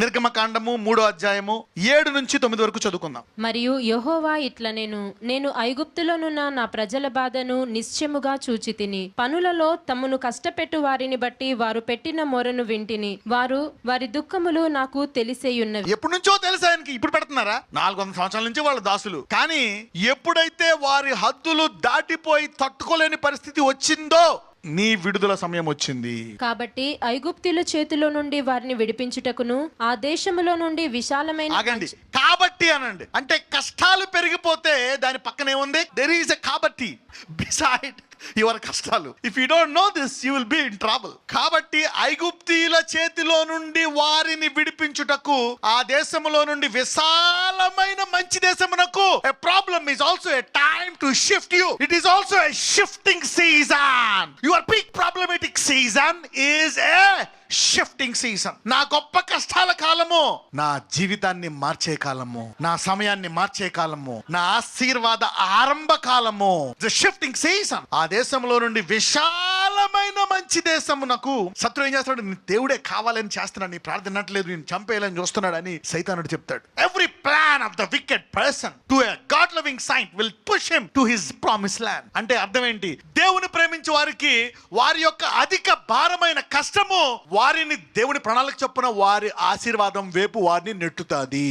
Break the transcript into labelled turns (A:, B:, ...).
A: నిర్గమకాండము 3:7-9 వరకు చదువుకుందాం.
B: మరియు యెహోవా ఇట్లా నేను ఐగుప్తులోనున్న నా ప్రజల బాధను నిశ్చయముగా చూచితిని. పనులలో తమను కష్టపెట్టు వారిని బట్టి వారు పెట్టిన మొరను వింటిని. వారి దుఃఖములు నాకు తెలిసేయున్నవి.
A: ఎప్పటి నుంచో తెలుసు ఆయనకి, ఇప్పుడు పెడుతున్నారా? 400 సంవత్సరాల నుంచి వాళ్ళ దాసులు. కానీ ఎప్పుడైతే వారి హద్దులు దాటిపోయి తట్టుకోలేని పరిస్థితి వచ్చిందో నీ విడుదల సమయం వచ్చింది.
B: కాబట్టి ఐగుప్తుల చేతిలో నుండి వారిని విడిపించుటకును ఆ దేశములో నుండి విశాలమైన
A: ఆగండి. కాబట్టి అనండి, అంటే కష్టాలు పెరిగిపోతే దాని పక్కనే ఉంది దెర్ ఈస్ ఎ కాబట్టి బిసైడ్ యువర్ కష్టాలు. If you don't know this you will be in trouble. కాబట్టి ఐగుప్తీయుల చేతిలో నుండి వారిని విడిపించుటకు ఆ దేశములో నుండి విశాలమైన మంచి దేశమునకు a problem is also a time to shift you. It is also a shifting season. Your big problematic season is a shifting season. నా గొప్ప కష్టాల కాలము నా జీవితాన్ని మార్చే కాలము, నా సమయాన్ని మార్చే కాలము, నా ఆశీర్వాద ఆరంభ కాలము. Shifting season. ఆ దేశంలో నుండి విశాలమైన మంచి దేశమునకు శత్రువు ఏం చేస్తాడు? నీ దేవుడే కావాలని చేస్తున్నాడు, నీ ప్రార్థన నట్లేదు, నేను చంపేయాలని చూస్తున్నాడు అని సైతానుడు చెప్తాడు. Every plan of the wicked person to a god loving saint will push him to his promise land. అంటే అర్థం ఏంటి? దేవుని ప్రేమించే వారికి వారి యొక్క అధిక భారమైన కష్టము వారిని దేవుని ప్రణాళిక చొప్పున వారి ఆశీర్వాదం వైపు వారిని నెట్టుతాది.